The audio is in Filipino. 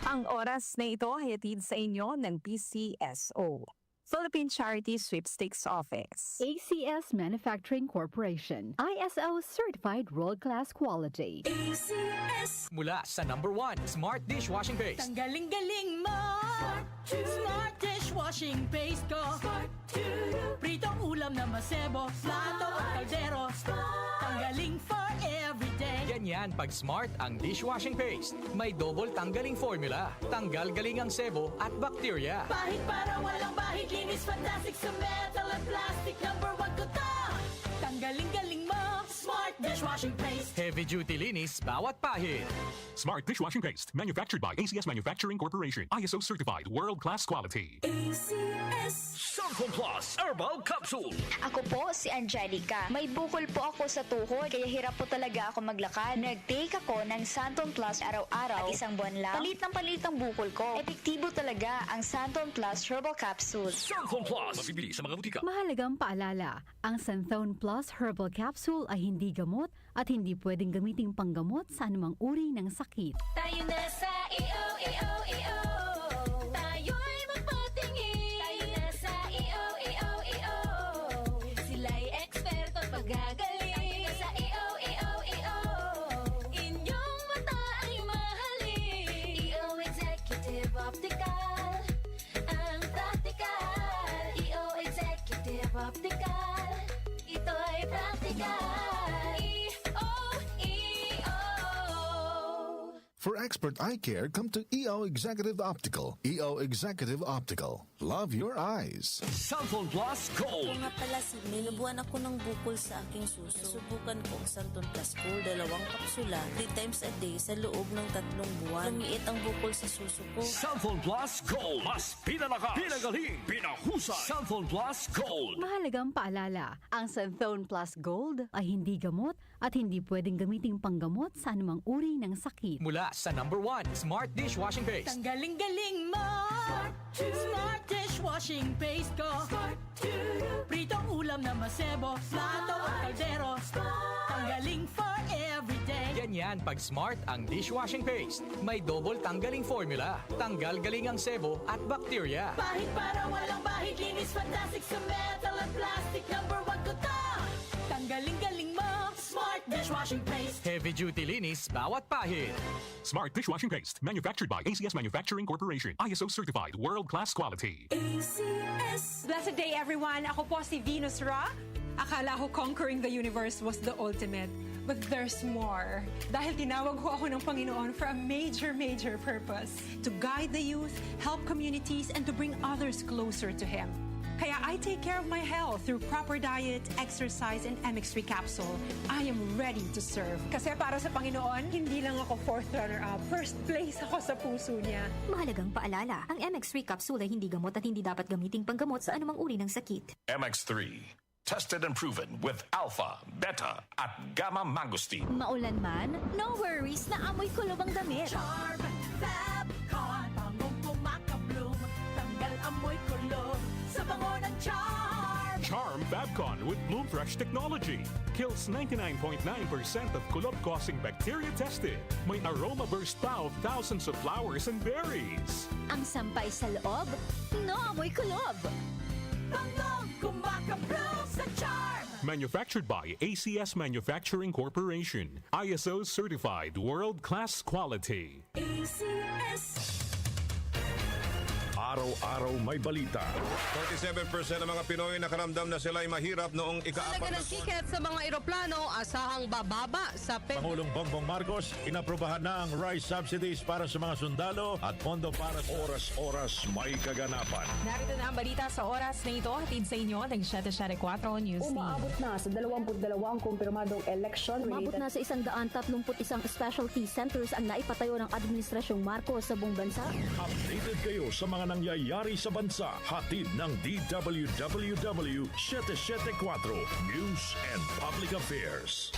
Ang oras na ito ay hatid sa inyo ng PCSO, Philippine Charity Sweepstakes Office. ACS Manufacturing Corporation, ISO Certified World-Class Quality. ACS! Mula sa #1 Smart Dishwashing Paste. Tanggaling-galing mo! Smart Dishwashing Paste ko! Pritong ulam na masebo, plato at kaldero. Tanggaling for everyday. Ganyan pag Smart ang dishwashing paste. May double tanggaling formula. Tanggal galing ang sebo at bakterya. Bahid para walang bahid, linis fantastic sa metal at plastic. #1 ko to! Tanggaling-galing mo! Smart Dishwashing Paste. Heavy duty linis bawat pahid. Smart Dishwashing Paste, manufactured by ACS Manufacturing Corporation. ISO certified, world-class quality. ACS. Santon Plus Herbal Capsule. Ako po si Angelica. May bukol po ako sa tuhod, kaya hirap po talaga ako maglakad. Nag-take ako ng Santon Plus araw-araw at isang buwan lang. Palit ang bukol ko. Epektibo talaga ang Santon Plus Herbal Capsule. Santon Plus. Mabibili sa mga butika. Mahalagang paalala, ang Santhone Plus Herbal Capsule ay hindi gamot at hindi pwedeng gamiting panggamot sa anumang uri ng sakit. Tayo na sa EO. Tayo'y magpatingin. Tayo na sa EO. Sila'y eksperto at magagaling. Tayo na sa EO. Inyong mata ay mahalin. EO Executive Optical. Ang practical. EO Executive Optical. Ito'y practical. For expert eye care, come to EO Executive Optical. EO Executive Optical. Love your eyes. Santon Plus Gold. Kung nga pala, may nabuhan ako ng bukol sa aking suso. Subukan ko ang Santon Plus Gold, 2 kapsula, 3 times a day sa loob ng 3 buwan. Lumiit ang bukol sa suso ko. Santon Plus Gold. Mas pinalakas, pinagaling, pinahusay. Santon Plus Gold. Mahalagang paalala, ang Santhone Plus Gold ay hindi gamot at hindi pwedeng gamiting panggamot sa anumang uri ng sakit. Mula sa #1 Smart Dishwashing Paste. Tanggaling-galing mo! Smart Dishwashing Paste ko! Pritong ulam na masebo, plato at kaldero. Tanggaling for everyday. Ganyan pag Smart ang dishwashing paste. May double tanggaling formula. Tanggal galing ang sebo at bakterya. Bahid para walang bahid, linis fantastic sa metal at plastic. #1 ko to! Tanggaling-galing mo! Smart Dishwashing Paste. Heavy duty linis bawat pahid. Smart Dishwashing Paste, manufactured by ACS Manufacturing Corporation. ISO certified, world-class quality. ACS. Blessed day everyone! Ako po si Venus Ra. Akala ko conquering the universe was the ultimate. But there's more. Dahil tinawag ho ako ng Panginoon for a major purpose. To guide the youth, help communities, and to bring others closer to Him. Kaya I take care of my health through proper diet, exercise, and MX3 capsule. I am ready to serve. Kasi para sa Panginoon, hindi lang ako 4th runner-up. First place ako sa puso niya. Mahalagang paalala, ang MX3 capsule ay hindi gamot at hindi dapat gamiting panggamot sa anumang uri ng sakit. MX3. Tested and proven with alpha, beta, at gamma mangosteen. Maulan man, no worries na amoy kulob ang damit. Charm Fabcon, bangong pumakabloom. Tanggal amoy kulob sa bango ng Charm. Charm Fabcon with Bloom Fresh technology. Kills 99.9% of kulob-causing bacteria tested. May aroma burst pa of thousands of flowers and berries. Ang sampay sa loob, no amoy kulob. Bangong kumakabloom sa Charm. Manufactured by ACS Manufacturing Corporation. ISO certified, world-class quality. ACS. Araw-araw may balita. 47% ng mga Pinoy nakaramdam na sila'y mahirap noong ika-4 ng tiket sa mga eroplano, asahang bababa sa Pangulong Bongbong Marcos, inaprubahan na ang rice subsidies para sa mga sundalo at pondo para sa oras-oras may kaganapan. Narito na ang balita sa oras na ito, hatid sa inyo ng 774 News Team. Umaabot na sa 22 kumpirmadong election. Umabot na sa 131 specialty centers ang naipatayo ng Administrasyong Marcos sa buong bansa. Updated kayo sa mga nangyayari sa bansa. Hatid ng DWWW 774 News and Public Affairs.